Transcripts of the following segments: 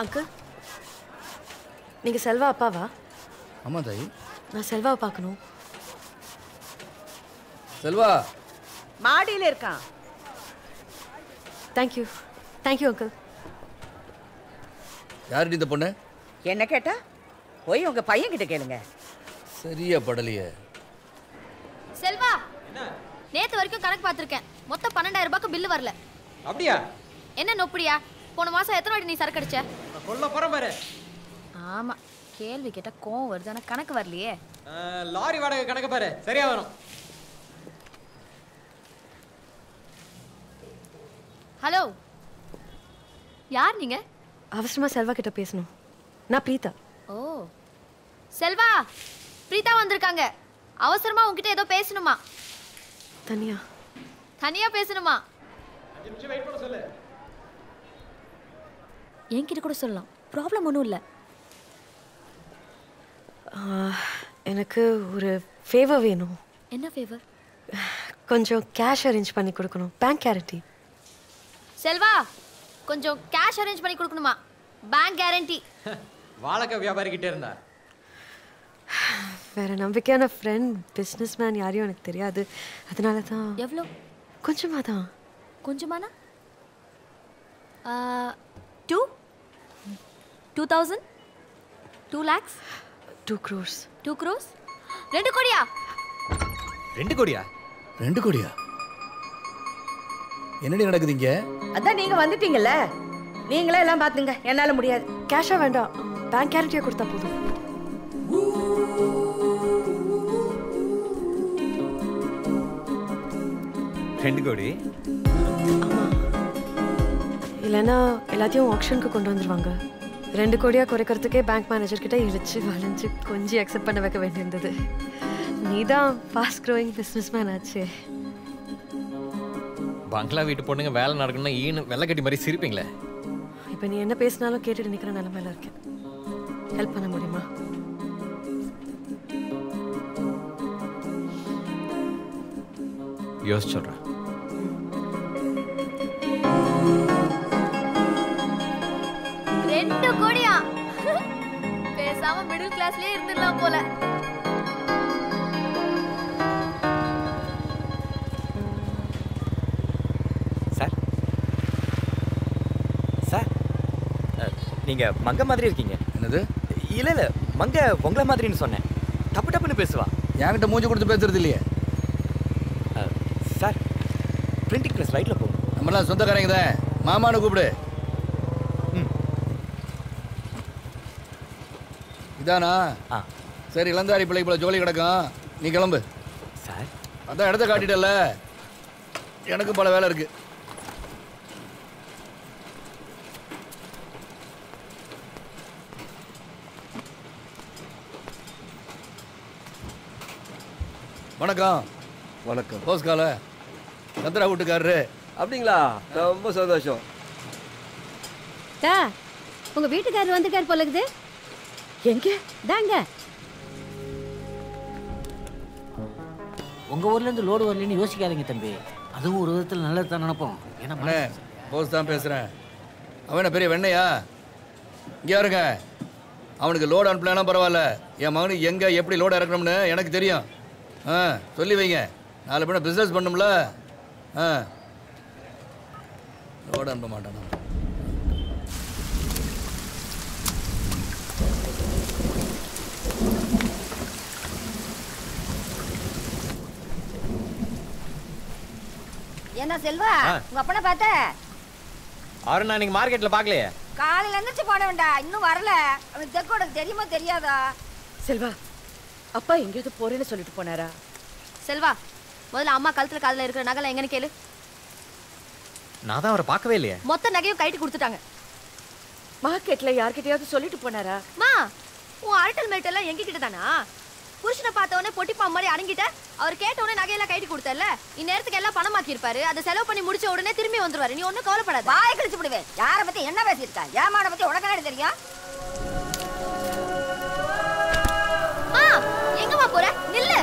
Uncle, நீங்க செல்வா அப்பாவா? ஆமா தாய். நான் செல்வாவை பார்க்கணும். செல்வா மாடியில் இருக்கான். தேங்க்யூ. Thank you uncle. யாருடி இந்த பொண்ணு? என்ன கேட்டா போய் உங்க பையன் கிட்ட கேளுங்க. சரியா படலையே. செல்வா, நேத்து வரைக்கும் கணக்கு பார்த்திருக்கேன். மொத்தம் 12,000 ரூபாய்க்கு பில்லு வரல. அப்படியா? என்ன நொப்படியா? போன மாசம் எத்தனை வாட்டி நீ சரக்கு அடிச்ச? கொல்ல போறேன் பாரு. ஆமா, கேள்வி கேட்டா கோவம் வருது, ஆனா கணக்கு வரலையே. லாரி வாடகை கணக்கு பாரு, சரியா வரும். ஹலோ, யார் நீங்க? அவசரமா செல்வா கிட்ட பேசணும். நான் பிரீதா. ஓ செல்வா, பிரீதா வந்திருக்காங்க. அவசரமா உன்கிட்ட ஏதோ பேசணுமா? தனியா? தனியா பேசணுமா? 5 நிமிஷம் வெயிட் பண்ண சொல்லு. என்கிட்ட கூட சொல்லலாம், ப்ராப்ளம் ஒன்றும் இல்லை. எனக்கு ஒரு ஃபேவர் வேணும். என்ன ஃபேவர்? கொஞ்சம் கேஷ் அரேஞ்ச் பண்ணி கொடுக்கணும். Bank guarantee. செல்வா, கொஞ்சம் கேஷ் அரேஞ்ச் பண்ணி கொடுக்கணுமா? Bank guarantee. வாழைக்காய் வியாபாரி கிட்டே இருந்தா? வேற நம்பிக்கையான ஃப்ரெண்ட் பிஸ்னஸ் மேன் யாரையும் எனக்கு தெரியாது. அதனால தான். எவ்வளோ? கொஞ்சமா தான். கொஞ்சமானா 2,000 2 lakhs 2 crores 2 crores 2 கோடியா? 2 கோடியா? 2 கோடியா? என்னடி நடக்குதுங்க? அதான் நீங்க வந்துட்டீங்கல்ல, நீங்களே எல்லாம் பாத்துங்க. என்னால முடியாது. கேஷா வேண்டாம், பேங்க் கேரண்டியா கொடுத்தா போதும். கோடி? இல்லைன்னா எல்லாத்தையும் ஆக்ஷனுக்கு கொண்டு வந்துருவாங்க. 2 கோடியா குறைக்கிறதுக்கே பேங்க் மேனேஜர் கிட்ட இழிச்சு வளைஞ்சு கொஞ்சம் அக்செப்ட் பண்ண வைக்க வேண்டியிருந்தது. நீ தான் ஃபாஸ்ட் க்ரோயிங் பிஸ்னஸ் மேன் ஆச்சே. பங்களா வீட்டு பொண்ணுங்க வேலை நடக்கணும்னா ஈன்னு வெள்ளை கட்டி மாதிரி சிரிப்பீங்களே. இப்போ நீ என்ன பேசினாலும் கேட்டுட்டு நிற்கிற நிலைமையில இருக்கேன். ஹெல்ப் பண்ண முடியுமா? யோசிச்சு சொல்கிறேன். ரெண்டு கோடியா? பேசாம மிடில் கிளாஸ்லயே இருந்துடலாம் போல. சார் சார், நீங்க மங்க மாதிரி இருக்கீங்க. என்னது? இல்ல இல்ல, மங்க உங்களை மாதிரின்னு சொன்னேன். டப்பு டப்புன்னு பேசுவா. என்கிட்ட மூஞ்சி கொடுத்து பேசுறது இல்லையே. சார், பிரிண்டிங் ப்ரெஸ் ரைட்ல போகும். நம்மளாம் சொந்தக்காரங்க தான். மாமானு கூப்பிடு. இதானா? சரி, இளந்தாரி பிள்ளை போல ஜோலி கிடக்கும். நீ கிளம்பு. சார், அதான் இடத்த காட்டிட்டல, எனக்கு பல வேலை இருக்கு. வணக்கம். வணக்கம். போஸ்கால சந்திரா வீட்டுக்காரரு. அப்படிங்களா? ரொம்ப சந்தோஷம். உங்க வீட்டுக்காரர் வந்திருக்காரு போல இருக்குது. எங்க? தாங்க. உங்க ஊர்ல இருந்து லோடு வரலன்னு யோசிக்காதீங்க தம்பி. அதுவும் ஒரு விதத்தில் நல்லது தான் நினைப்போம். என்ன போஸ் தான் பேசுறேன். அவன் பெரிய வெண்ணையா? இங்கே இருங்க. அவனுக்கு லோடு அனுப்பலாம் பரவாயில்ல, என் மகனுக்கு எங்க எப்படி லோடு இறக்கணும்னு எனக்கு தெரியும். சொல்லி வைங்க. 4 பேரை பிஸ்னஸ் பண்ணும்ல. லோடு அனுப்ப மாட்டானா? என்ன செல்வா, உங்க அப்பனை பார்த்த? அவரை நான் இன்னைக்கு மார்க்கெட்ல பார்க்கலையே. காலையில எந்திரிச்சு போன வேண்டாம், இன்னும் வரல. அவனுக்கு தெக்கோட தெரியுமா தெரியாதா? செல்வா, அப்பா எங்கேயாவது போறேன்னு சொல்லிட்டு போனாரா? செல்வா, முதல்ல அம்மா கழுத்துல காதுல இருக்கிற நகலை எங்கன்னு கேளு. நான் தான் அவரை பார்க்கவே இல்லையே. மொத்த நகையும் கைட்டு கொடுத்துட்டாங்க. மார்க்கெட்ல யார்கிட்டயாவது சொல்லிட்டு போனாரா? மா, உன் அரட்டல் மேட்டெல்லாம் எங்க கிட்ட தானா? புருஷனை பார்த்த உடனே பொட்டிப்பா மாதிரி அடங்கிட்ட. அவர் கேட்ட உடனே நகையெல்லாம் கைட்டு கொடுத்தல. இந்நேரத்துக்கு எல்லாம் பணமாக்கி இருப்பாரு. அதை செலவு பண்ணி முடிச்ச உடனே திரும்பி வந்துருவாரு. நீ ஒன்னும் கவலைப்படாத. வாயை கழிச்சு விடுவேன். யார பத்தி என்ன பேசியிருக்கா? ஏமான பத்தி உனக்கு என்ன தெரியும்? எங்கம்மா போற? நில்லு.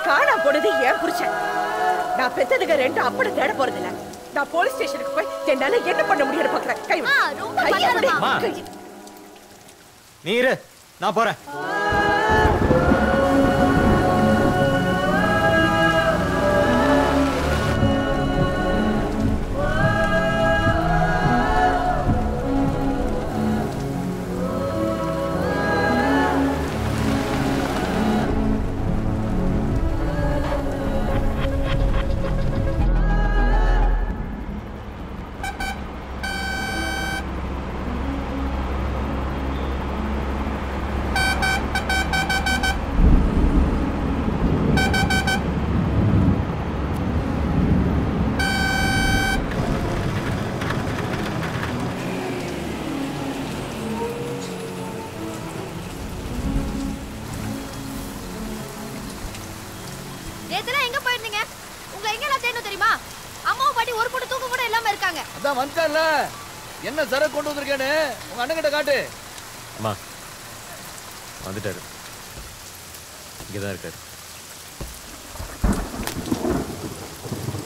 காணா போனது ஏன் புருஷன். நான் பெத்ததுக்கு 2 அப்பட தேட போறதில்ல. நான் போலீஸ் ஸ்டேஷனுக்கு போய் என்னால என்ன பண்ண முடியும் பாக்குறேன். கை ரொம்ப பண்ணாதம்மா. நீ இரு, நான் போறேன். நேத்துலாம் எங்க போயிருந்தீங்க? உங்க எங்கெல்லாம் தேடணும் தெரியுமா? அம்மாவும் பாட்டி ஒரு கூட தூக்கம் கூட இல்லாம இருக்காங்க. அதான் வந்துட்டல. என்ன சரக்கு கொண்டு வந்திருக்கேன்னு உங்க அண்ணன் கிட்ட காட்டு. அம்மா வந்துட்டாரு. இங்கதான் இருக்காரு.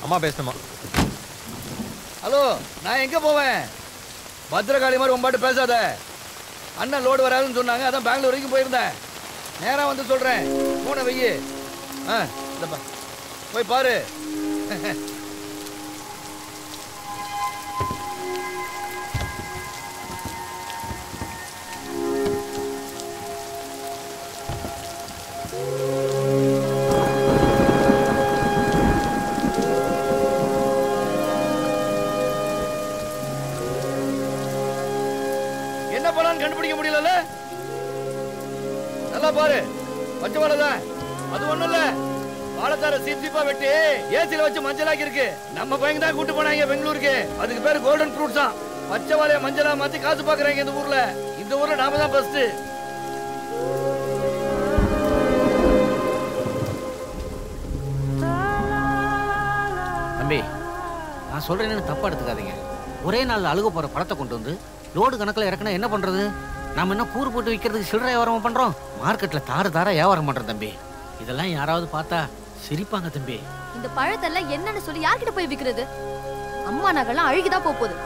அம்மா பேசணுமா? ஹலோ, நான் எங்க போவேன்? பத்திரகாளி மாதிரி உன் பாட்டு பேசாத. அண்ணன் லோடு வராதுன்னு சொன்னாங்க, அதான் பெங்களூர் வரைக்கும் போயிருந்தேன். நேரா வந்து சொல்றேன். போன வெய்யு. இந்தப்பா போய் பாரு. என்ன பண்ணான்னு கண்டுபிடிக்க முடியல. நல்லா பாரு, பச்சை வாழைதான். அது ஒண்ணும் இல்ல, வாழைத்தார சீப்பா வெட்டி ஏசில வச்சு மஞ்சளாக்கி இருக்கு. நம்ம பையன் தான் கூட்டு போனாங்க பெங்களூருக்கு. அதுக்கு பேரு கோல்டன் ஃப்ரூட்ஸ் தான். பச்சை வாழைய மஞ்சளா மாத்தி காசு பாக்குறாங்க இந்த ஊர்ல. இந்த ஊர்ல நாம தான் ஃபர்ஸ்ட். தம்பி, நான் சொல்றேன்னு தப்பா எடுத்துக்காதீங்க. ஒரே நாள் அழுக போற பழத்தை கொண்டு வந்து லோடு கணக்கில் இறக்குனா என்ன பண்றது? நாம என்ன கூறு போட்டு விற்கிறதுக்கு சில்லறை வியாபாரம் பண்றோம்? மார்க்கெட்ல தார வியாபாரம் பண்றோம் தம்பி. இதெல்லாம் யாராவது பார்த்தா சிரிப்பாங்க தம்பி. இந்த பழத்தெல்லாம் என்னன்னு சொல்லி யார்கிட்ட போய் விக்கிறது? அம்மா நகெல்லாம் அழுகிதான் போகுது.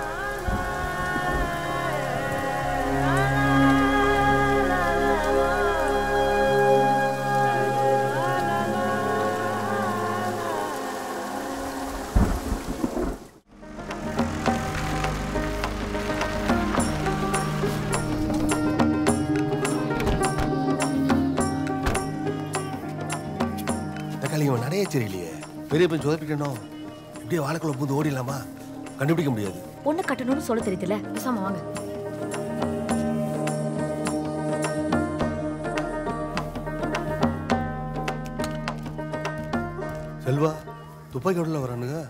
நிறைய சரியில்லையே. பெரிய பையன் சொதப்பிக்கணும். இப்படியே வாழைக்குள்ள பூந்து ஓடிடலாமா? கண்டுபிடிக்க முடியாது. பொண்ணு கட்டணும்னு சொல்ல தெரியுதுல, பேசாம வாங்க. செல்வா, துப்பாக்கி உடல வரானுங்க.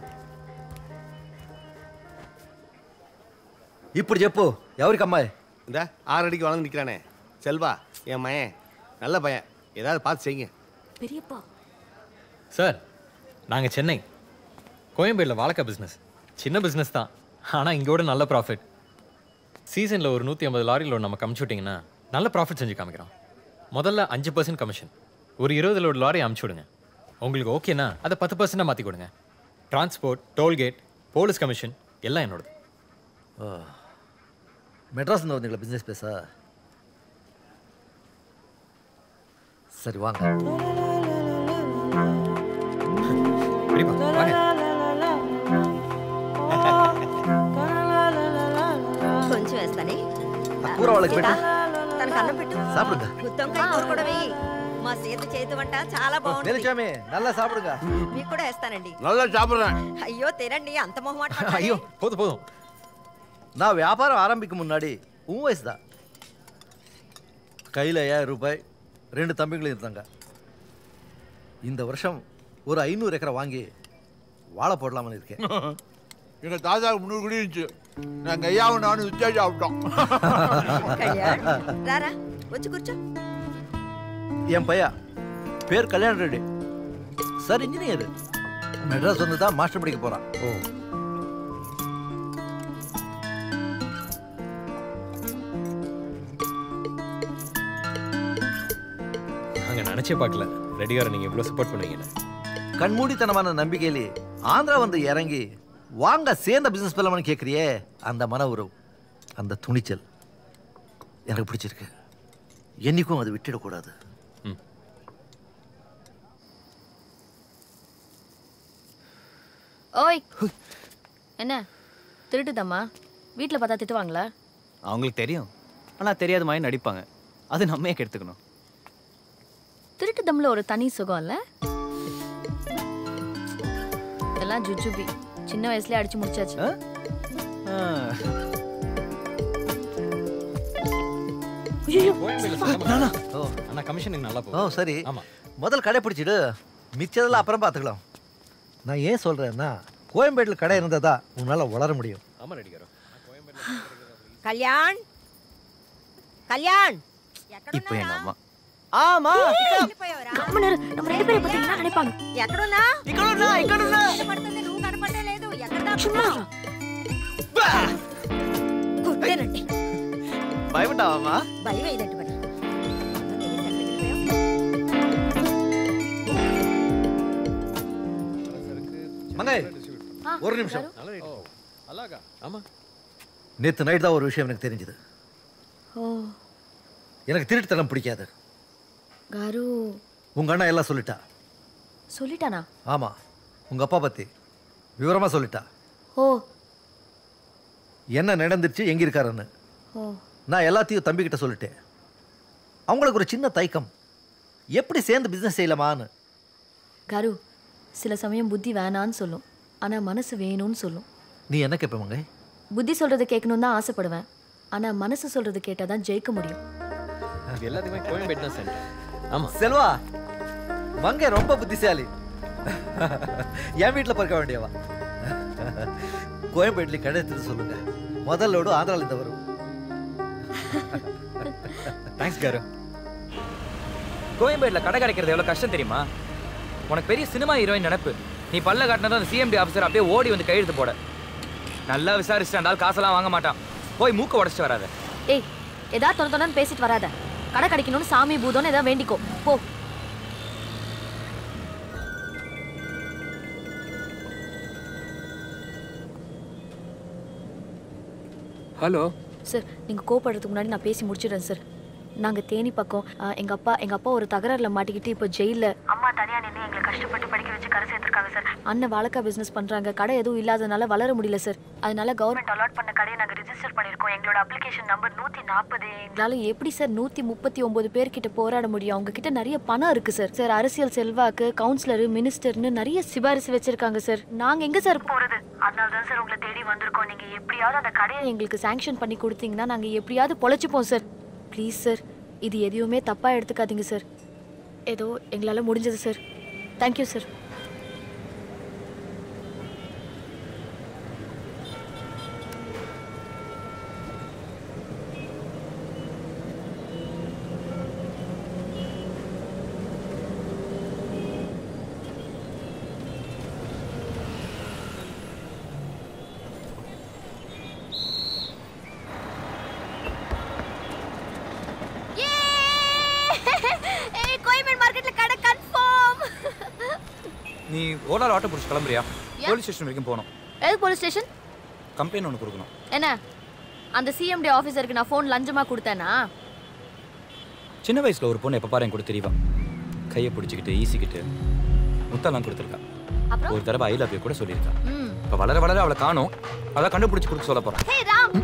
ఇప్పుడు చెప్పు ఎవరికి అమ్మాయి? இந்த 6 அடிக்கு வளர்ந்து நிற்கிறானே செல்வா, என் மயன். நல்ல பையன், ஏதாவது பார்த்து செய்யுங்க. பெரியப்பா சார், நாங்கள் சென்னை கோயம்பேடில் வாழைக்காய் பிஸ்னஸ். சின்ன பிஸ்னஸ் தான், ஆனால் இங்கோட நல்ல ப்ராஃபிட். சீசனில் ஒரு 150 லாரி லோடு நம்ம அமுச்சு விட்டிங்கன்னா நல்ல ப்ராஃபிட் செஞ்சு காமிக்கிறோம். முதல்ல 5% கமிஷன், ஒரு 20 லோடு லாரி அமுச்சு விடுங்க. உங்களுக்கு ஓகேனா அதை 10% மாற்றி கொடுங்க. டிரான்ஸ்போர்ட், டோல்கேட், போலீஸ் கமிஷன் எல்லாம் என்னோடது. மெட்ராஸ்ல வந்தீங்களா பிஸ்னஸ் பேசா? சரி வாங்க. కొంచెం వేస్తానే. కూర వాళ్ళకి పెట్టు. తనకు అన్నం పెట్టు. సాப்பிடுங்க. గుత్తొంకాయ కూర కూడా వెయ్యి. మా సీత చేతి వంట చాలా బాగుంటుంది. మేలుచామి நல்லா சாப்பிடுங்க. మీకు కూడా వేస్తానండి. நல்லா சாப்பிடுறேன். అయ్యో తినండి, అంత మొహమాట. ஐயோ போதும் போதும். நான் வியாபாரம் ஆரம்பிக்கும் முன்னாடி உன் வயசு தான். கையில் 5000 ரூபாய், 2 தம்பிகளும் இருந்தாங்க. இந்த வருஷம் ஒரு 500 ஏக்கரை வாங்கி வாழை போடலாம்னு இருக்கேன். எங்க தாத்தாவுக்கு 300 குடி இருந்துச்சு. நாங்க ஐயாவும் நானும் வித்தியாசம் சாப்பிட்டோம். రారా వచ్చి కూర్చో. என் பையன் பேர் கல்யாண் ரெட்டி சார், இன்ஜினியர். மெட்ராஸ் வந்து தான் மாஸ்டர் படிக்க போறான். ஓ, நாங்கள் நினச்சே பார்க்கல ரெடியாரை நீங்கள் இவ்வளோ சப்போர்ட் பண்ணுவீங்கன்னு. கண்மூடித்தனமான நம்பிக்கையிலே ஆந்திரா வந்து இறங்கி வாங்க சேர்ந்த பிசினஸ் பண்ணலாம்னு கேட்குறியே, அந்த மன உறவு, அந்த துணிச்சல் எனக்கு பிடிச்சிருக்கு. என்னைக்கும் அது விட்டுடக்கூடாது. ஓய், என்ன திருட்டுதம்மா? வீட்டில் பார்த்தா திட்டுவாங்களா? அவங்களுக்கு தெரியும், ஆனால் தெரியாத மாதிரி நடிப்பாங்க. அது நம்மே கெடுத்துக்கணும். திருட்டு தம்ல ஒரு தனி சுகம் இல்ல? இதெல்லாம் ஜுஜுபி. சின்ன வயசுலயே அடிச்சு முடிச்சாச்சு. அண்ணா கமிஷனுக்கு நல்லா ஓ போகும். சரி, ஆமா. முதல் கடை பிடிச்சிடு, மிச்சதெல்லாம் அப்புறம் பார்த்துக்கலாம். நான் ஏன் சொல்கிறேன்னா, கோயம்பேட்டில் கடை இருந்ததா உன்னால் வளர முடியும். ஆமா ரெடிக்காரோ. கல்யாண் கல்யாண் இப்போ எங்க அம்மா ஆமா நம்ம ரெண்டு பேரை பத்தி என்ன நினைப்பாங்க? ఎక్కడున్నా இக்கடுனா இக்கடுனா పడుతుంది నువ్వు కనపడలేదు ఎక్కడ சும்மா కొట్టేనండి பயப்பட்டாவாமா? భయం అయ్యేటట్టు పడి மங்கை, ஒரு நிமிஷம். ஆமா, நேற்று நைட் தான் ஒரு விஷயம் எனக்கு தெரிஞ்சது. எனக்கு திருட்டுத்தனம் பிடிக்காது. காரு உங்க அண்ணா எல்லாம் சொல்லிட்டா. சொல்லிட்டானா? ஆமா, உங்க அப்பா பத்தி விவரமா சொல்லிட்டா. ஓ, என்ன நடந்துச்சு, எங்க இருக்காருன்னு. நான் எல்லாத்தையும் தம்பிக்கிட்ட சொல்லிட்டேன். அவங்களுக்கு ஒரு சின்ன தயக்கம், எப்படி சேர்ந்து பிசினஸ் செய்யலாமான்னு. காரு, சில சமயம் புத்தி வேணான்னு சொல்லும், ஆனா மனசு வேணும்னு சொல்லும். நீ என்ன கேட்ப மங்கை? புத்தி சொல்றது கேட்கணும்னு தான் ஆசைப்படுவேன், ஆனா மனசு சொல்றது கேட்டாதான் ஜெயிக்க முடியும். எல்லாத்துக்குமே கோயம்பேடு தான் சென்டர். ஆமா செல்வா, மங்கை ரொம்ப புத்திசாலி. என் வீட்டில் பார்க்க வேண்டியவா. கோயம்பேட்டில் கடை எடுத்து சொல்லுங்க, முதல் லோடு ஆந்திரால இருந்து வரும். Thanks car. கோயம்பேட்டில் கடை கிடைக்கிறது எவ்வளோ கஷ்டம் தெரியுமா? உனக்கு பெரிய சினிமா ஹீரோயின் நினைப்பு. நீ பல்ல காட்டினதும் அந்த சிஎம்டி ஆஃபீஸர் அப்படியே ஓடி வந்து கையெழுத்து போட. நல்லா விசாரிச்சுட்டாண்டால் காசெல்லாம் வாங்க மாட்டான். போய் மூக்க உடச்சிட்டு வராத. ஏய், ஏதாவது தொண பேசிட்டு வராத. கடை கிடைக்கணும்னு சாமி பூதம்னு ஏதாவது வேண்டிக்கோ போ. ஹலோ சார், நீங்கள் கோப்படுறதுக்கு முன்னாடி நான் பேசி முடிச்சிடுறேன் சார். நாங்கள் தேனி பக்கம் எங்கள் அப்பா ஒரு தகராறில் மாட்டிக்கிட்டு இப்போ ஜெயிலில், அம்மா தனியாக நின்று எங்களை கஷ்டப்பட்டு படிக்க வச்சு கரை சேர்த்துருக்காங்க சார். அண்ணன் வாழைக்காய் பிஸ்னஸ் பண்ணுறாங்க, கடை எதுவும் இல்லாதனால வளர முடியல சார். அதனால கவர்மெண்ட் அலாட் பண்ண கடையை நாங்கள் ரிஜிஸ்டர் பண்ணியிருக்கோம். எங்களோட அப்ளிகேஷன் நம்பர் 140. எங்களால் எப்படி சார் 139 பேர்கிட்ட போராட முடியும்? அவங்க கிட்ட நிறைய பணம் இருக்குது சார். சார், அரசியல் செல்வாக்கு, கவுன்சிலரு, மினிஸ்டர்னு நிறைய சிபாரிசு வச்சிருக்காங்க சார். நாங்கள் எங்கே சார் போகிறது? அதனால தான் சார் உங்களை தேடி வந்திருக்கோம். நீங்கள் எப்படியாவது அந்த கடையை எங்களுக்கு சாங்ஷன் பண்ணி கொடுத்தீங்கன்னா நாங்கள் எப்படியாவது பொழைச்சிப்போம் சார். ப்ளீஸ் சார், இது எதையுமே தப்பாக எடுத்துக்காதீங்க சார். ஏதோ எங்களால் முடிஞ்சது சார். Thank you sir. நீ ஓலால ஆட்டோ பிடிச்சி கிளம்புறியா? போலீஸ் ஸ்டேஷன் வரைக்கும் போகணும். எது போலீஸ் ஸ்டேஷன்? கம்ப்ளைண்ட் ஒன்று கொடுக்கணும். என்ன, அந்த சிஎம்டி ஆஃபீஸருக்கு நான் ஃபோன் லஞ்சமாக கொடுத்தேனா? சின்ன வயசில் ஒரு பொண்ணு எப்போ பாரு என் கூட தெரியவா, கையை பிடிச்சிக்கிட்டு ஈசிக்கிட்டு முத்தெல்லாம் கொடுத்துருக்கா. ஒரு தடவை ஐ லவ் யூ கூட சொல்லியிருக்கா. இப்போ வளர வளர அவளை காணோம், அதான் கண்டுபிடிச்சி கொடுக்க சொல்ல போகிறேன். ஹே ராம்,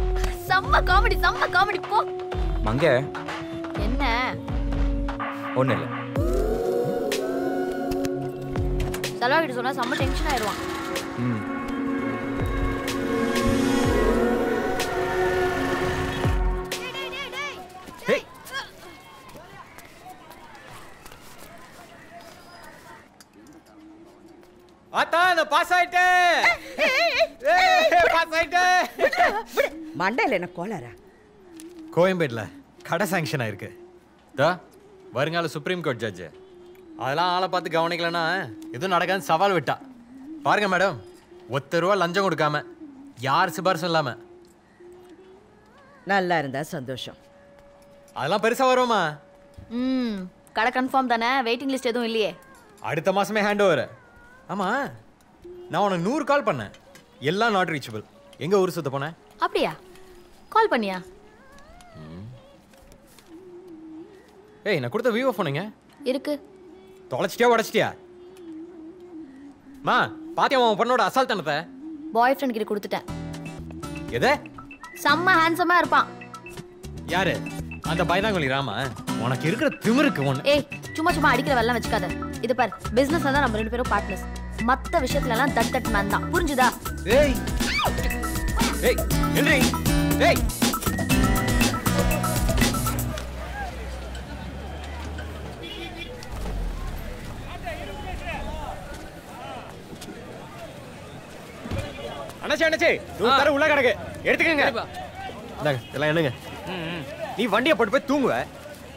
செம்ம காமெடி போ. மங்க என்ன? ஒன்றும் இல்லை. செலவாகிட்டு சொன்னால் செம்ம டென்ஷன் ஆயிடுவான். ஆத்தா, நான் பாஸ் ஆயிட்டேன். பாஸ் ஆயிட்டேன். மண்டையில் என்ன கோளாரா? கோயம்பேட்டில் கடை சாங்ஷன் ஆயிருக்கு. வருங்கால சுப்ரீம் கோர்ட் ஜட்ஜு அதெல்லாம் ஆளை பார்த்து கவனிக்கலன்னா எதுவும் நடக்காதுன்னு சவால் விட்டா. பாருங்க மேடம், ₹1 லஞ்சம் கொடுக்காம, யார் சிபாரிசும் இல்லாம. நல்லா இருந்தா சந்தோஷம். அதெல்லாம் பெருசா வருமா? கடை கன்ஃபார்ம் தானே? வெயிட்டிங் லிஸ்ட் எதுவும் இல்லையே? அடுத்த மாசமே ஹேண்ட் ஓவர். ஆமா, நான் உனக்கு 100 கால் பண்ணேன், எல்லாம் நாட் ரீச்சபிள். எங்க ஊர் சுத்த போன? அப்படியா? கால் பண்ணியா? ஏய், நான் கொடுத்த விவோ ஃபோனுங்க இருக்கு. தொலைச்சிட்டியா உடைச்சிட்டியா? மா, பாத்தியா உன் பொண்ணோட அசால்ட் தனத்தை? பாய் ஃப்ரெண்ட் கிட்ட கொடுத்துட்டேன். எது? செம்ம ஹேண்ட்ஸமா இருப்பான். யாரு? அந்த பயந்தாங்கொலி ராமா? உனக்கு இருக்கிற திமிருக்கு ஒண்ணு. ஏய், சும்மா சும்மா அடிக்கிற வெல்லாம் வச்சுக்காத. இது பார், பிசினஸ்ல தான் நம்ம 2 பேரும் பார்ட்னர்ஸ். மத்த விஷயத்துல எல்லாம் தட் மேன் தான். புரிஞ்சுதா? ஏய் ஏய் ஹென்றி, ஏய் அண்ணாச்சி தர உள்ள கிடக்கு, எடுத்துக்கங்க. இந்தாங்க, இதெல்லாம் என்னங்க? நீ வண்டியை போட்டு போய் தூங்குவ.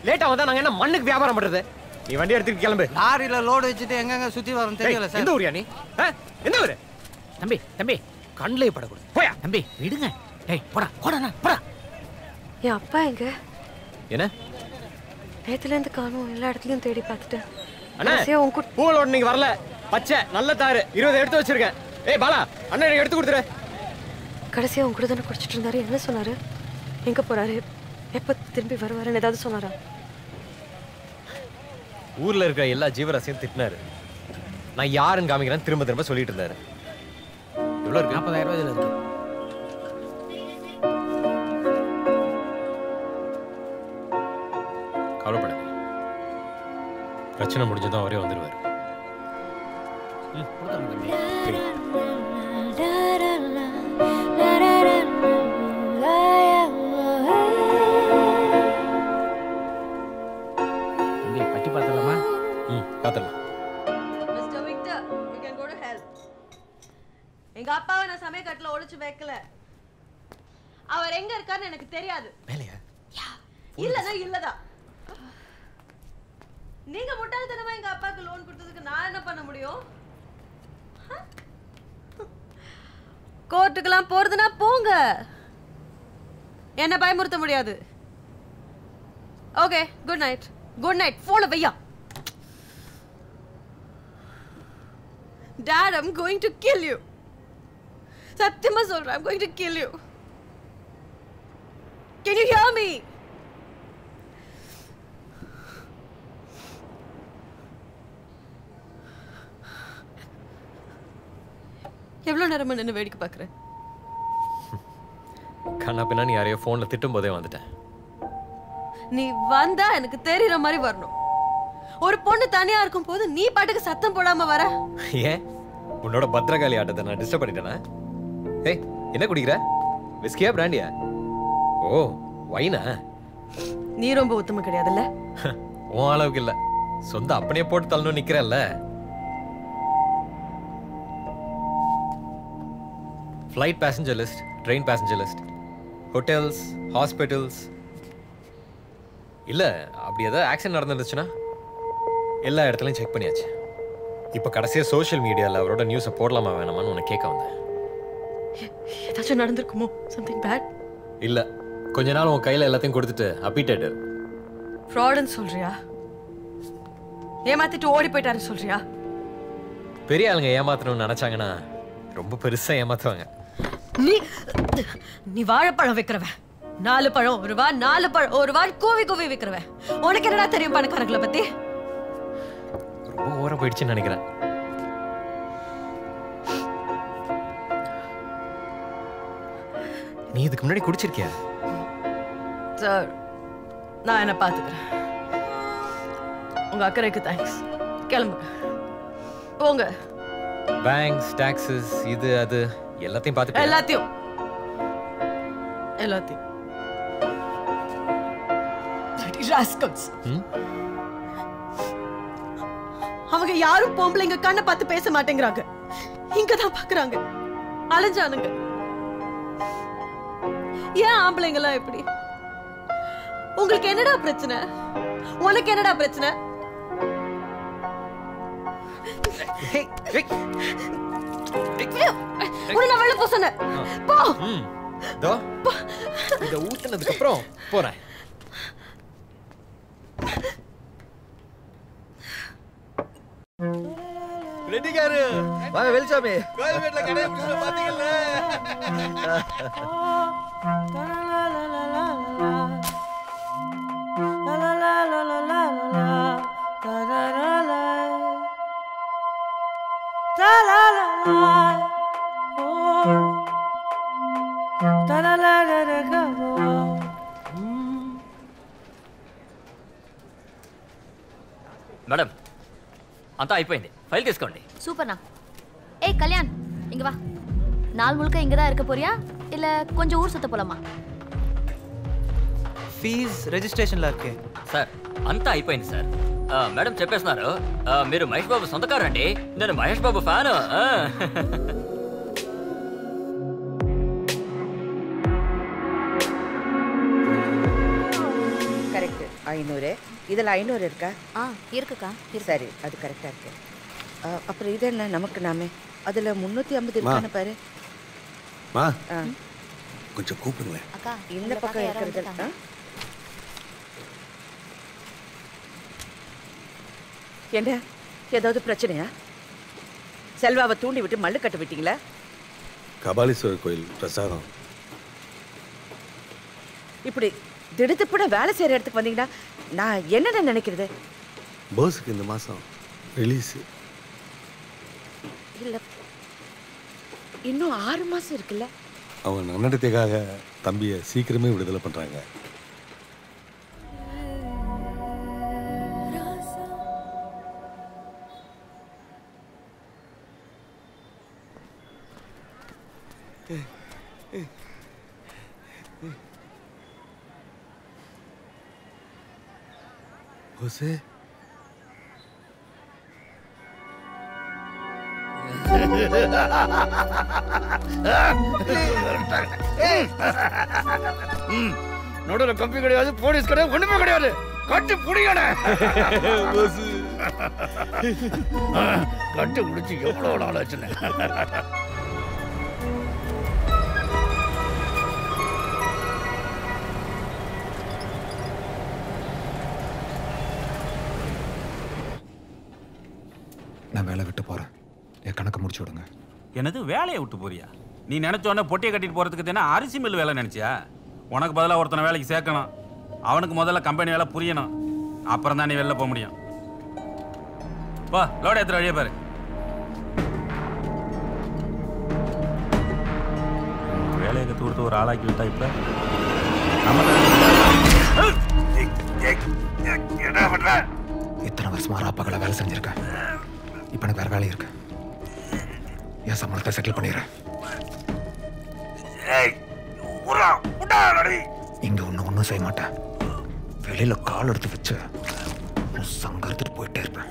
லேட்டா வந்தா நாங்க என்ன மண்ணுக்கு வியாபாரம் பண்றது? நீ வண்டி எடுத்துட்டு கிளம்பு. லாரியில லோடு வச்சுட்டு எங்கெங்க சுத்தி வரோம் தெரியல சார். எந்த ஊரியா நீ? எந்த ஊரு? தம்பி கண்ணிலே படக்கூடாது. போயா தம்பி, விடுங்க. டேய் போடா போடா. என் அப்பா எங்க? என்ன? நேத்துல இருந்து காணோம். எல்லா இடத்துலயும் தேடி பார்த்துட்டேன். அண்ணா, பூலோட நீங்க வரல. பச்சை நல்ல தாரு 20 எடுத்து வச்சிருக்கேன். ஏய் பாலா, அண்ணா எனக்கு எடுத்து கொடுத்துரு. கடைசியா உங்க கூட தானே குடிச்சிட்டு இருந்தாரு. என்ன சொன்னாரு? எங்க போறாரு? எப்ப திரும்பி வருவாருன்னு ஏதாவது சொன்னாரா? ஊர்ல இருக்கிற எல்லா ஜீவராசியும் திட்டினாரு. நான் யாருன்னு காமிக்கிறேன் திரும்ப சொல்லிட்டு இருந்தாரு. எவ்வளவு இருக்கு? 40,000 இதுல இருக்கு. கவலைப்படாதீங்க, பிரச்சனை முடிஞ்சதும் அவரே வந்துடுவார். பட்டி பார்த்தலாமா? பார்த்தலாம். Mister Victor, you can go to hell. எங்க அப்பாவை நான் சமயக்கட்டுல ஒளிச்சு வைக்கல. அவர் எங்க இருக்காருன்னு எனக்கு தெரியாது. மேலையா? இல்லதா. நீங்க முட்டாள்தனமா எங்க அப்பாக்கு லோன் கொடுத்ததுக்கு நான் என்ன பண்ண முடியும்? கோர்ட்டுக்கெல்லாம் போறதுனா போங்க, என்ன பயமுறுத்த முடியாது. Okay, good night. போன வையா. Dad, I'm going to kill you. சத்தியமா சொல்றேன், I'm going to kill you. Can you hear me? எவ்வளவு நேரமா நின்று வேடிக்கை பார்க்குறேன்? கண்ணா பின்னா நீ யாரையோ ஃபோன்ல திட்டும் போதே வந்துட்டேன். நீ வந்தா எனக்கு தெரியற மாதிரி வரணும். ஒரு பொண்ணு தனியா இருக்கும் போது நீ பாட்டுக்கு சத்தம் போடாம வர. ஏன் உன்னோட பத்ரகாளி ஆட்டத்தை நான் டிஸ்டர்ப் பண்ணிட்டேனா? ஏய், என்ன குடிக்கிற? விஸ்கியா பிராண்டியா? ஓ, வைனா? நீ ரொம்ப உத்தம கிடையாதுல்ல? உன் அளவுக்கு இல்ல. சொந்த அப்படியே போட்டு தள்ளணும் நிக்கிறல்ல. Flight passenger list, train passenger list, hotels, hospitals. இல்லை, அப்படி ஏதாவது ஆக்சிடென்ட் நடந்துருச்சுன்னா எல்லா இடத்துலையும் செக் பண்ணியாச்சு. இப்போ கடைசியாக சோஷியல் மீடியாவில் அவரோட நியூஸை போடலாமா வேணாமான்னு உன்னை கேட்க வந்தேன். ஏதாச்சும் நடந்திருக்குமோ? Something bad? இல்லை, கொஞ்ச நாள் உன் கையில் எல்லாத்தையும் கொடுத்துட்டு அப்பீட்டடு. ஃப்ராடுன்னு சொல்றியா? ஏமாத்திட்டு ஓடி போயிட்டாருன்னு சொல்றியா? பெரிய ஆளுங்க ஏமாத்தணும்னு நினைச்சாங்கன்னா ரொம்ப பெருசா ஏமாத்துவாங்க. நீ வாழைப்பழம் வைக்கிறவன், 4 பழம் 1 ரூபா, 4 பழம் 1 ரூபா கோவி வைக்கிறவன். உனக்கு என்னடா தெரியும் பணக்காரங்களை பத்தி? ரொம்ப ஓவரா போயிடுச்சுன்னு நினைக்கிறேன். நீ இதுக்கு முன்னாடி குடிச்சிருக்கியா? சார், நான் என்ன பாத்துக்கிறேன். உங்க அக்கறைக்கு தேங்க்ஸ். கிளம்புங்க, போங்க. பேங்க்ஸ், டாக்ஸஸ், இது அது எல்லாத்தையும் பார்த்து எல்லாத்தையும் அவங்க யாரும் பொம்பளைங்க கண்ணை பார்த்து பேச மாட்டேங்கிறாங்க. இங்கதான் பாக்குறாங்க. அலைஞ்சானுங்க. ஏன் ஆம்பளைங்க எல்லாம் எப்படி? உங்களுக்கு என்னடா பிரச்சனை? உனக்கு என்னடா பிரச்சனை? நான் வெளில போ சொன்னேன். போ. இத ஊத்துனதுக்கு அப்புறம் போறேன். கெட்டிக்காரு வாங்க வெளிச்சாமி கோயம்பேட்டில் கடையை பிடிச்ச பாத்தீங்கல்ல మేడం అంతా అయిపోయింది ఫైల్ తీసుకోండి சூப்பர்ண்ணா. ஏய் கல்யாண் இங்க வா. நாள் முழுக்க இங்க தான் இருக்க போறியா இல்ல கொஞ்சம் ஊர் சுத்த போலாமா? ఫీజ్ రిజిస్ట్రేషన్లో ఇருக்கு సార్ అంతా అయిపోయింది సార్. మేడం చెప్పేస్తున్నారు మీరు మహేష్ బాబు సొంతకారండి. నేను మహేష్ బాబు ఫ్యాను. கரெக்ட் 500. இதில் 500 இருக்கா? இருக்குக்கா. சரி அது கரெக்டாக இருக்கு. அப்புறம் இது என்ன நமக்கு நாமே அதில் 350 இருக்கான்னு பாரு. மா கொஞ்சம் கூப்பிடுங்களேன். அக்கா இந்த பக்கம் இருக்கிறது. என்ன ஏதாவது பிரச்சனையா? செல்வாவை தூண்டி விட்டு மல்லு கட்ட விட்டீங்களா? கபாலீஸ்வரர் கோயில் பிரசாதம். இப்படி திடுத்துப்பட வேலை செய்கிற இடத்துக்கு வந்தீங்கன்னா நான் என்னென்ன நினைக்கிறது? போஸுக்கு இந்த மாதம் ரிலீஸ் இல்லை, இன்னும் 6 மாதம் இருக்குல்ல. அவங்க நன்னடத்தைக்காக தம்பியை சீக்கிரமே விடுதலை பண்ணுறாங்க. போஸே நடுவில் கம்பி கிடையாது, போலீஸ் கிடையாது, ஒண்ணுமே கிடையாது. கட்டு புடிக்கண கட்டு முடிச்சு எவ்வளவு நாள் ஆச்சுன்னு. நான் வேலை விட்டு போறேன். என் கணக்கு முடிச்சு விடுங்க. என்னது வேலையை விட்டு போறியா? நீ நினைச்சோன்னே பொட்டியை கட்டிட்டு போறதுக்கு தானே அரிசி மில் வேலை நினைச்சியா? உனக்கு பதிலாக ஒருத்தனை வேலைக்கு சேர்க்கணும். அவனுக்கு முதல்ல கம்பெனி வேலை புரியணும். அப்புறம் தான் நீ வெளில போக முடியும். வா லோட எடுத்துற வழியே பாரு. வேலையை கற்று கொடுத்து ஒரு ஆளாக்கி விட்டா இப்ப இத்தனை வருஷமா ராப்பாக்களை வேலை செஞ்சிருக்கேன். இப்ப எனக்கு வேற வேலை இருக்கு. என் சம்பளத்தை செட்டில் பண்ணிடுறேன். இங்க ஒன்னும் செய்ய மாட்டேன். வெளியில கால் எடுத்து வச்சு சங்க எடுத்துட்டு போயிட்டே இருப்பேன்.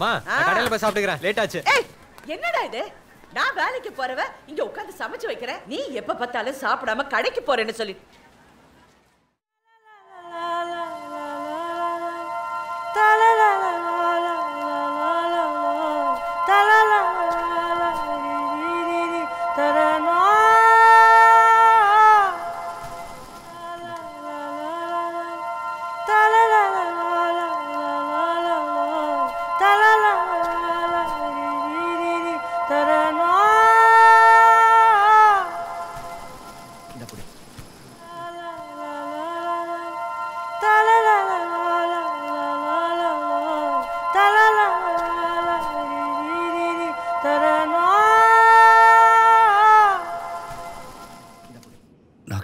மா கடையில போய் சாப்பிட்டுக்கிறேன். லேட் ஆச்சு. என்னடா இது? நான் வேலைக்கு போறவ இங்க உட்கார்ந்து சமைச்சு வைக்கிறேன். நீ எப்ப பார்த்தாலும் சாப்பிடாம கடைக்கு போறேன்னு சொல்லி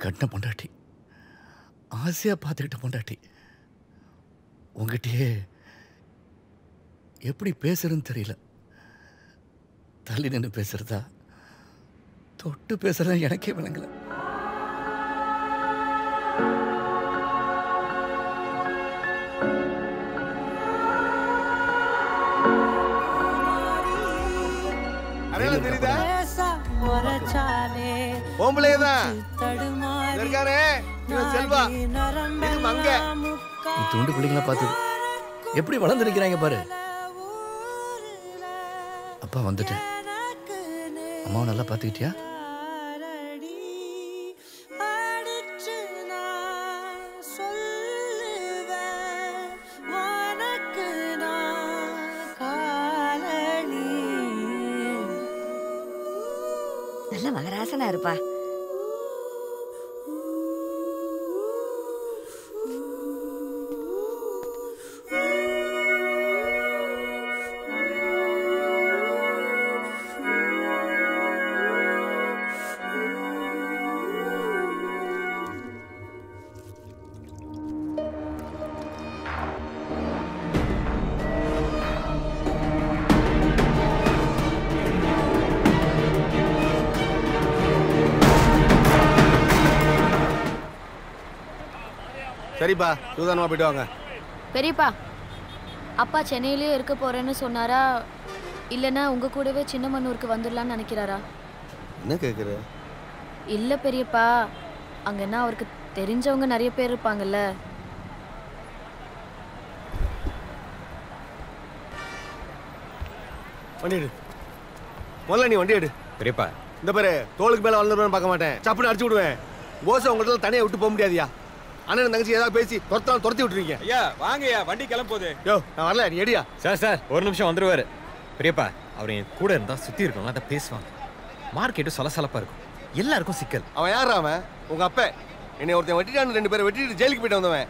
கட்டின பொண்டாட்டி, ஆசையாக பார்த்துக்கிட்ட பொண்டாட்டி, உங்ககிட்டயே எப்படி பேசுறதுன்னு தெரியல. தள்ளி நின்று பேசுறதா தொட்டு பேசுறதா எனக்கே விளங்கல. அடையாளம் தெரியுதா? பொம்பளையே தான் இருக்காரே, இவன் செல்வா, இது மங்க. நீ துண்டு பிள்ளைங்களா பார்த்தது எப்படி வளர்ந்து நிற்கிறாங்க பாரு. அப்பா வந்துட்டேன். அம்மாவை நல்லா பார்த்துக்கிட்டியா? நல்ல மகராசனா இருப்பா. சரிப்பா, சூதானமா போயிட்டு வாங்க. பெரியப்பா, அப்பா சென்னையிலேயே இருக்க போறேன்னு சொன்னாரா, இல்லைன்னா உங்க கூடவே சின்னமனூருக்கு வந்துடலான்னு நினைக்கிறாரா? என்ன கேட்குற? இல்ல பெரியப்பா, அங்கன்னா அவருக்கு தெரிஞ்சவங்க நிறைய பேர் இருப்பாங்கல்ல. வண்டி எடு. முதல்ல நீ வண்டி எடு. பெரியப்பா, இந்த பாரு, தோளுக்கு மேல வளர்ந்துருவேன்னு பார்க்க மாட்டேன். சப்புன்னு அடிச்சு விடுவேன். போஸ் உங்கள்கிட்ட தனியாக விட்டு போக முடியாதியா? அண்ணன் தங்கச்சி ஏதாவது பேசி துரத்தி விட்டுருக்கீங்க. ஐயா வாங்கய்யா, வண்டி கிளம்போது. யோ, நான் வரல, நீ எடியா. சார் ஒரு நிமிஷம் வந்துருவாரு. பெரியப்பா, அவர் என் கூட இருந்தா சுத்தி இருக்கணும், அதை பேசுவாங்க. மார்க்கெட்டு சலசலப்பா இருக்கும், எல்லாருக்கும் சிக்கல். அவன் யாரா? அவன் உங்க அப்ப. என்னை ஒருத்தன் வெட்டிட்டான்னு 2 பேரை வெட்டிட்டு ஜெயிலுக்கு போயிட்டு வந்தவன்.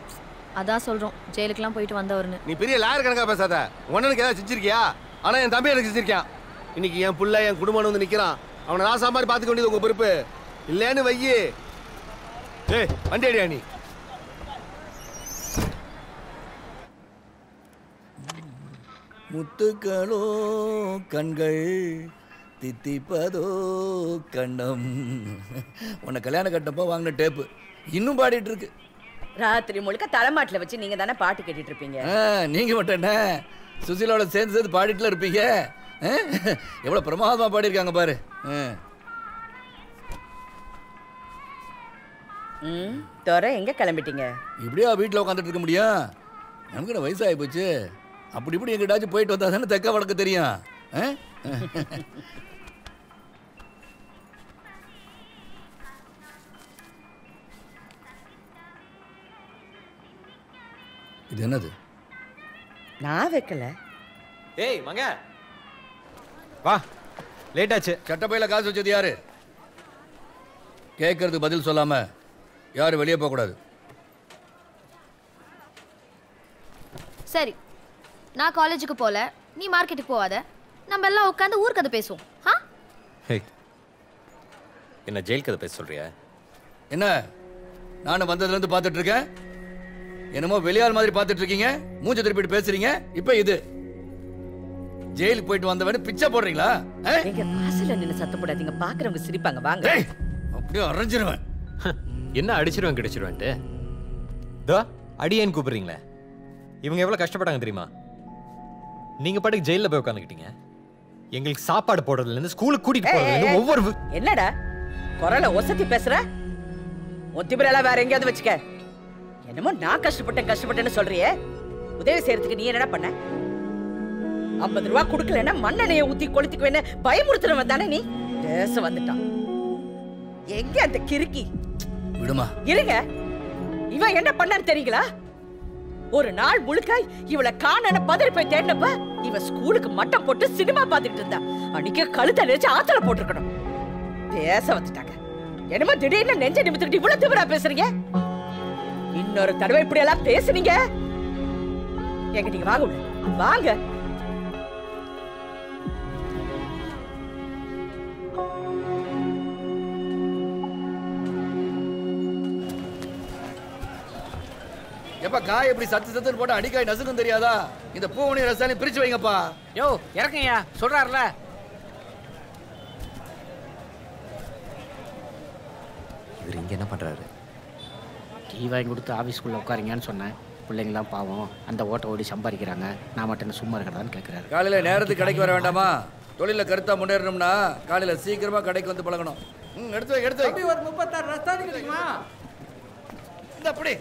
அதான் சொல்றோம், ஜெயிலுக்குலாம் போயிட்டு வந்தவர்னு. நீ பெரிய லாயர் கணக்கா பேசாத. உன்னனுக்கு ஏதாவது செஞ்சிருக்கியா? ஆனா என் தம்பி எனக்கு செஞ்சிருக்கான். இன்னைக்கு என் புள்ள, என் குடும்பம் வந்து நிக்கிறான். அவனை ராசா மாதிரி பாத்துக்க வேண்டியது உங்க பொறுப்பு. இல்லன்னு வையி. ஏய், வண்டி அடியா நீ. முத்துக்களோ கண்கள் தித்திப்பதோ கண்ணம். உன்னை கல்யாணம் கட்டப்போ வாங்கின டேப்பு இன்னும் பாடிட்டு இருக்கு. ராத்திரி முழுக்க தலைமாட்டில் வச்சு நீங்க தானே பாட்டு கேட்டுட்டு இருப்பீங்க. நீங்க மட்டும் என்ன, சுசிலோட சேர்ந்து பாடிட்டுல இருப்பீங்க. எவ்வளவு பிரமாதமா பாடியிருக்காங்க பாரு. தோற எங்க கிளம்பிட்டீங்க? இப்படியா வீட்டில் உட்காந்துட்டு இருக்க முடியும்? நமக்கு என்ன வயசாகி போச்சு. அப்படி இப்படி எங்கிட்டாச்சும் போயிட்டு வந்தா தானே தெக்க வழக்க தெரியும். இது என்னது? நான் வைக்கல. ஏய் மங்க, வா, லேட் ஆச்சு. சட்டப்பையில காசு வச்சது யாரு? கேட்கறதுக்கு பதில் சொல்லாம யாரும் வெளியே போக கூடாது. சரி, நான் காலேஜுக்கு போல, நீ மார்க்கெட்டுக்கு போவாத, நம்ம எல்லாம் உட்காந்து ஊர் கதை பேசுவோம். என்ன ஜெயில் கதை பேச சொல்றியா? என்ன நானும் வந்ததுல இருந்து பார்த்துட்டு இருக்கேன். என்னமோ வெளியால் மாதிரி பார்த்துட்டு இருக்கீங்க, மூஞ்ச திருப்பிட்டு பேசுறீங்க. இப்ப இது ஜெயிலுக்கு போயிட்டு வந்தவன் பிச்சை போடுறீங்களா? எங்க வாசல்ல நின்னு சத்தம் போடாதீங்க, பாக்குறவங்க சிரிப்பாங்க. வாங்க. அப்படியே அரைஞ்சிருவேன். என்ன அடிச்சிருவேன் கிடைச்சிருவேன்ட்டு அடியேன்னு கூப்பிடுறீங்களே? இவங்க எவ்வளவு கஷ்டப்பட்டாங்க தெரியுமா? நீங்க பாட்டுக்கு ஜெயில போய் உட்காந்துக்கிட்டீங்க. எங்களுக்கு சாப்பாடு போடுறதுல இருந்து ஸ்கூலுக்கு கூட்டிட்டு போறதுல இருந்து ஒவ்வொரு. என்னடா குரல ஒசத்தி பேசுற? ஒத்திபரெல்லாம் வேற எங்கேயாவது வச்சுக்க. என்னமோ நான் கஷ்டப்பட்டேன்னு சொல்றியே. உதவி செய்யறதுக்கு நீ என்னடா பண்ண? 50 ரூபா கொடுக்கலன்னா மண்ணெண்ணையை ஊத்தி கொளுத்திக்குவேன்னு பயமுறுத்துறவன் தானே நீ. பேச வந்துட்டான். எங்க அந்த கிறுக்கி? விடுமா. இருங்க, இவன் என்ன பண்ணான்னு தெரியுங்களா? ஒரு நாள் முழுக்க இவளை காணன பதறி போய் தேடினப்ப இவ ஸ்கூலுக்கு மட்டம் போட்டு சினிமா பார்த்துட்டு இருந்தா. அன்னைக்கு கழுத்தை நெரிச்சு ஆத்துல போட்டிருக்கணும். பேச வந்துட்டாங்க. என்னமோ திடீர்னு நெஞ்ச நிமித்துக்கிட்டு இவ்வளவு திமிரா பேசுறீங்க. இன்னொரு தடவை இப்படி எல்லாம் பேசுனீங்க, எங்க நீங்க வாங்க உள்ள வாங்க. எப்ப காய் எப்படி சத்து போட்டு அடிக்காய் நசுக்கும் தெரியாதா? இந்த பூவணி ரசாயனம் பிரிச்சு வைங்கப்பா. யோ இறக்குங்கய்யா, சொல்றாருல. இவர் இங்க என்ன பண்றாரு? டீ வாங்கி கொடுத்து ஆஃபீஸ்க்குள்ள உட்காருங்கன்னு சொன்னேன். பிள்ளைங்களாம் பாவம் அந்த ஓட்ட ஓடி சம்பாதிக்கிறாங்க, நான் மட்டும் சும்மா இருக்கிறதான்னு கேட்குறாரு. காலையில் நேரத்துக்கு கடைக்கு வர வேண்டாமா? தொழிலில் கருத்தாக முன்னேறணும்னா காலையில் சீக்கிரமாக கடைக்கு வந்து பழகணும். எடுத்து வை ஒரு 36 ரஸ்தானி கிடைக்குமா? இந்த அப்படி